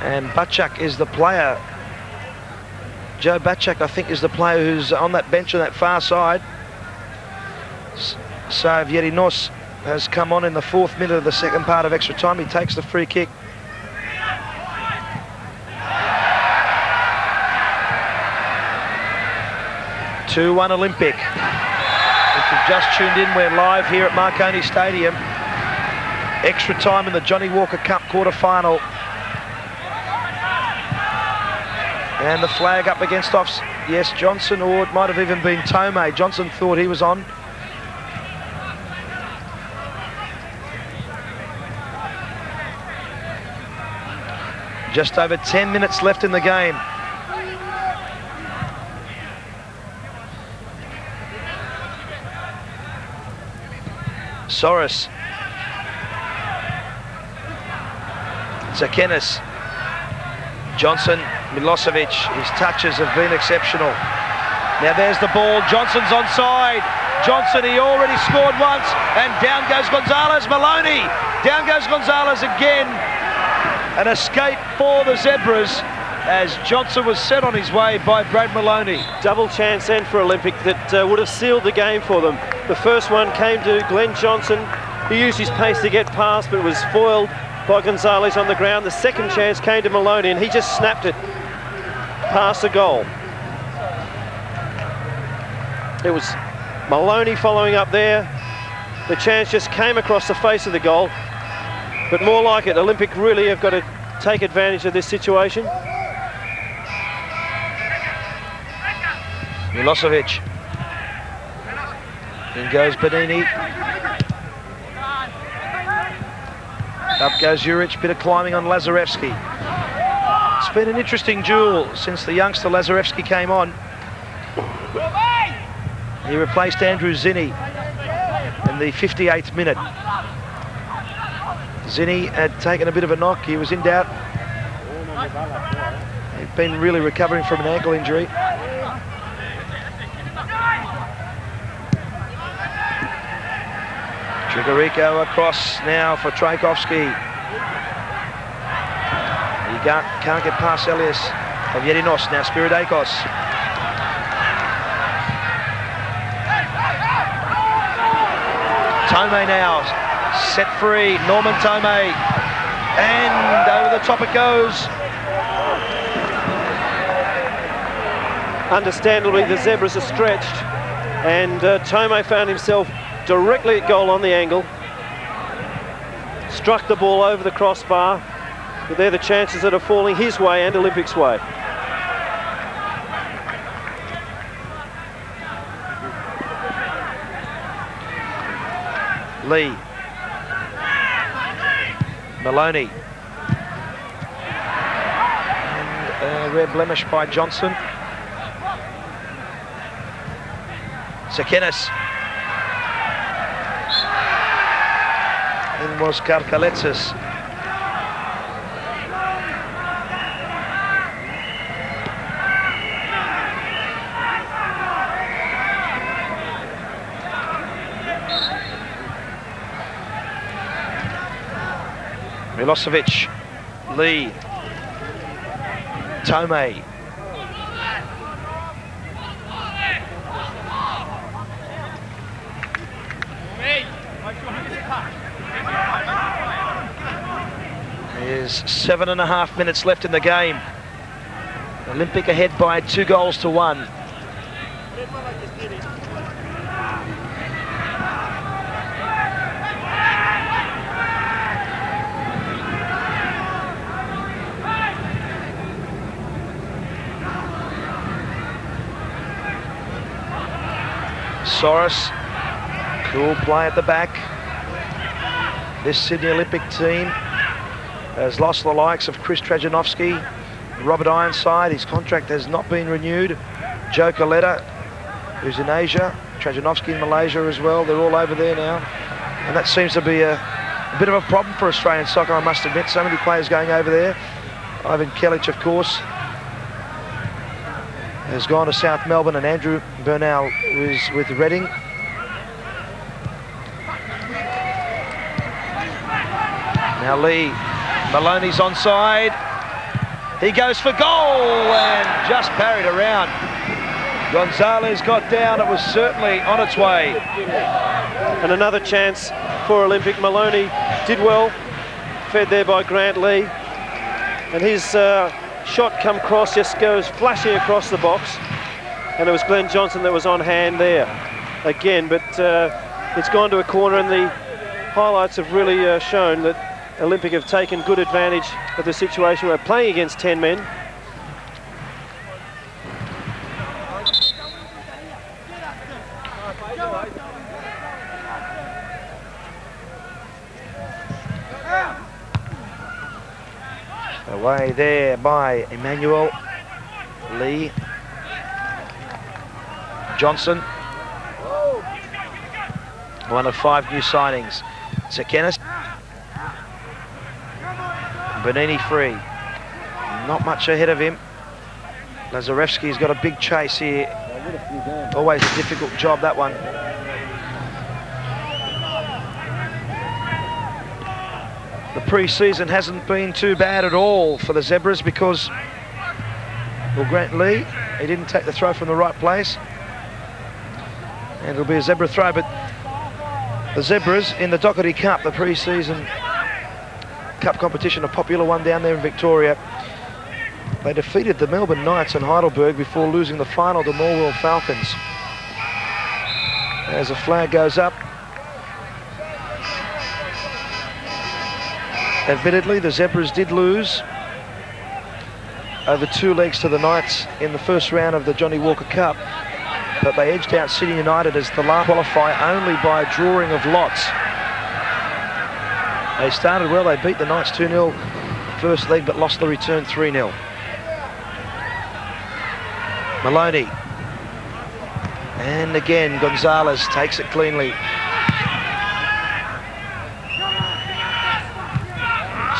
And Bacak is the player. Joe Bacak, I think, is the player who's on that bench on that far side. So Augerinos has come on in the 4th minute of the second part of extra time. He takes the free kick. (2-1) Olympic. If you've just tuned in, we're live here at Marconi Stadium. Extra time in the Johnnie Walker Cup quarter-final. And the flag up against yes, Johnson, or it might have even been Tome. Johnson thought he was on. Just over 10 minutes left in the game. Sorras. Tsekenis. Johnson, Milosevic, his touches have been exceptional. Now there's the ball, Johnson's onside. Johnson, he already scored once, and down goes Gonzalez. Maloney, down goes Gonzalez again. An escape for the Zebras as Johnson was set on his way by Brad Maloney. Double chance then for Olympic that would have sealed the game for them. The first one came to Glenn Johnson. He used his pace to get past, but was foiled by Gonzalez on the ground. The second chance came to Maloney, and he just snapped it past the goal. It was Maloney following up there. The chance just came across the face of the goal, but more like it, Olympic really have got to take advantage of this situation. Milosevic. In goes Benini. Up goes Juric, bit of climbing on Lazarevski. It's been an interesting duel since the youngster Lazarevski came on. He replaced Andrew Zinni in the 58th minute. Zinni had taken a bit of a knock, he was in doubt. He'd been really recovering from an ankle injury. Juric across now for Trajkovski. He can't get past Elias Augerinos. Now Spyridako. Tome now, set free, Norman Tome. And over the top it goes. Understandably, the Zebras are stretched, and Tome found himself directly at goal on the angle. Struck the ball over the crossbar, but they're the chances that are falling his way and Olympic's way. Lee. Maloney. And a rare blemish by Johnson. Tsekenis. And was Karkaletsis. Milosevic, Lee, Tome. There's 7.5 minutes left in the game. Olympic ahead by 2-1. Sorras, cool play at the back. This Sydney Olympic team has lost the likes of Chris Trajanovski, Robert Ironside. His contract has not been renewed. Joe Coletta, who's in Asia, Trajanovski in Malaysia as well. They're all over there now. And that seems to be a bit of a problem for Australian soccer, I must admit. So many players going over there. Ivan Kelic, of course, has gone to South Melbourne, and Andrew Bernal is with Reading. Now Lee, Maloney's onside. He goes for goal and just parried around. Gonzalez got down. It was certainly on its way. And another chance for Olympic. Maloney did well, fed there by Grant Lee. And his shot come cross, just goes flashing across the box. And it was Glenn Johnson that was on hand there again, but it's gone to a corner, and the highlights have really shown that Olympic have taken good advantage of the situation. We're playing against 10 men. Away there by Emmanuel Lee. Johnson, one of 5 new signings. Tsekenis. Benini free. Not much ahead of him. Lazarevski's got a big chase here. Always a difficult job, that one. The pre-season hasn't been too bad at all for the Zebras because, well, Grant Lee, he didn't take the throw from the right place. And it'll be a Zebra throw, but the Zebras in the Doherty Cup, the pre-season cup competition, a popular one down there in Victoria, they defeated the Melbourne Knights in Heidelberg before losing the final to Morwell Falcons. As a flag goes up, admittedly the Zebras did lose over 2 legs to the Knights in the first round of the Johnnie Walker Cup, but they edged out Sydney United as the last qualifier only by a drawing of lots. They started well, they beat the Knights 2-0 first leg, but lost the return 3-0. Maloney. And again, Gonzalez takes it cleanly.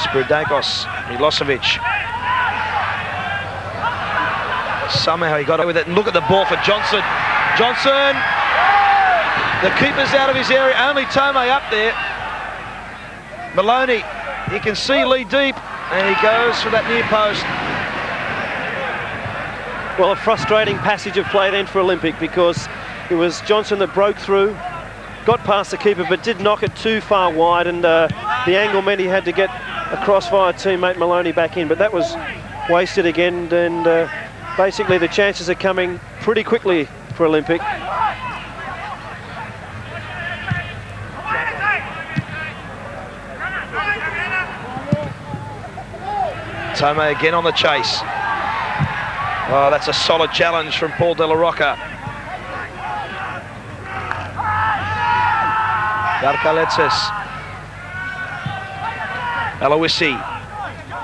Spyridako, Milosevic. Somehow he got away with it, and look at the ball for Johnson. Johnson! The keeper's out of his area, only Tome up there. Maloney, you can see Lee deep, and he goes for that near post. Well, a frustrating passage of play then for Olympic, because it was Johnson that broke through, got past the keeper, but did knock it too far wide, and the angle meant he had to get across via teammate Maloney back in, but that was wasted again, and basically the chances are coming pretty quickly for Olympic. Tome again on the chase. Oh, that's a solid challenge from Paul De La Rocca. Garcaletsis. Aloisi.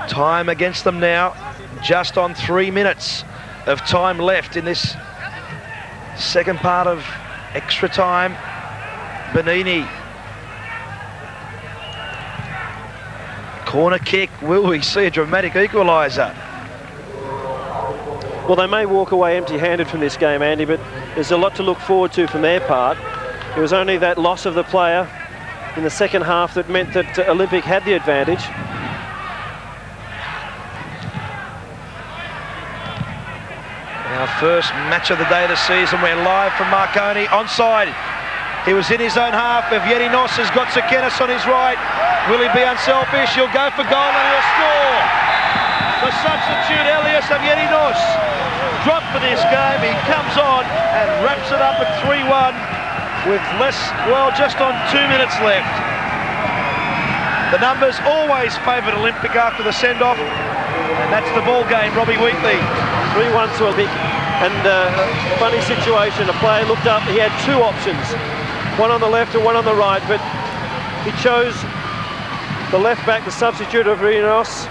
Time against them now. Just on 3 minutes of time left in this second part of extra time. Benini. Corner kick. Will we see a dramatic equaliser? Well, they may walk away empty-handed from this game, Andy, but there's a lot to look forward to from their part. It was only that loss of the player in the second half that meant that Olympic had the advantage. Our first match of the day of the season. We're live from Marconi. Onside. He was in his own half. Augerinos has got Tsekenis on his right. Will he be unselfish? He'll go for goal and he'll score. The substitute, Elias Augerinos, dropped for this game. He comes on and wraps it up at 3-1 with just on 2 minutes left. The numbers always favoured Olympic after the send-off, and that's the ball game, Robbie Wheatley. 3-1 to Olympic, and funny situation, a player looked up, he had 2 options, one on the left and one on the right, but he chose the left back, the substitute of Augerinos.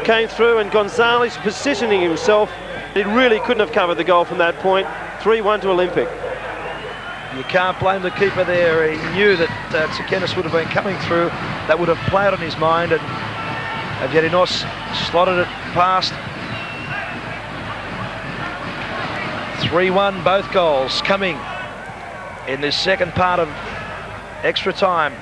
Came through, and Gonzalez positioning himself. He really couldn't have covered the goal from that point. 3-1 to Olympic. You can't blame the keeper there. He knew that Tsekenis would have been coming through. That would have played on his mind, and Augerinos slotted it past. 3-1, both goals coming in this second part of extra time.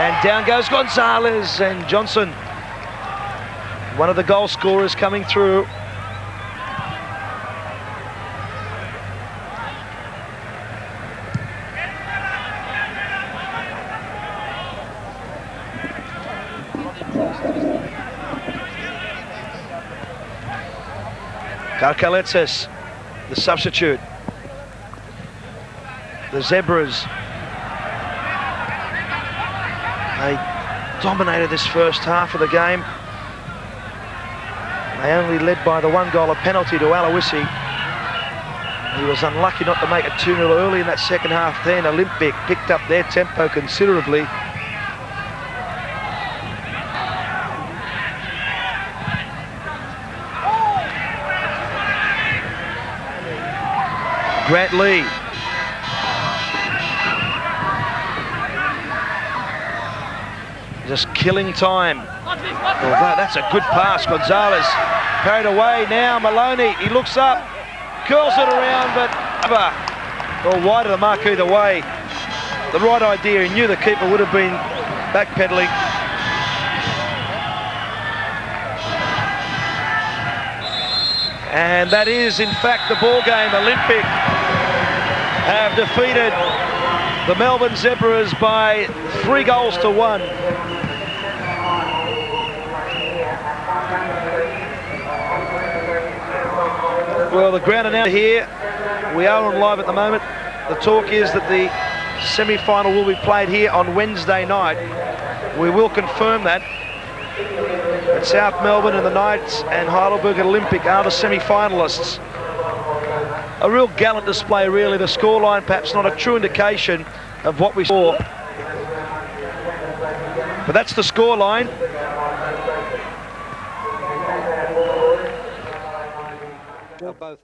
And down goes Gonzalez, and Johnson, one of the goal scorers, coming through. Karkaletsis, the substitute. The Zebras, they dominated this first half of the game. They only led by the one goal of penalty to Aloisi. He was unlucky not to make it 2-0 early in that second half. Then Olympic picked up their tempo considerably. Grant Lee. Just killing time. Although that's a good pass. Gonzalez carried away now. Maloney, he looks up, curls it around, but wide of the mark either way. The right idea. He knew the keeper would have been backpedaling. And that is, in fact, the ball game. Olympic have defeated the Melbourne Zebras by 3 goals to 1. Well, the ground announcer here, we are on live at the moment. The talk is that the semi-final will be played here on Wednesday night. We will confirm that. At South Melbourne and the Knights and Heidelberg Olympic are the semi-finalists. A real gallant display, really. The scoreline perhaps not a true indication of what we saw. But that's the scoreline. Both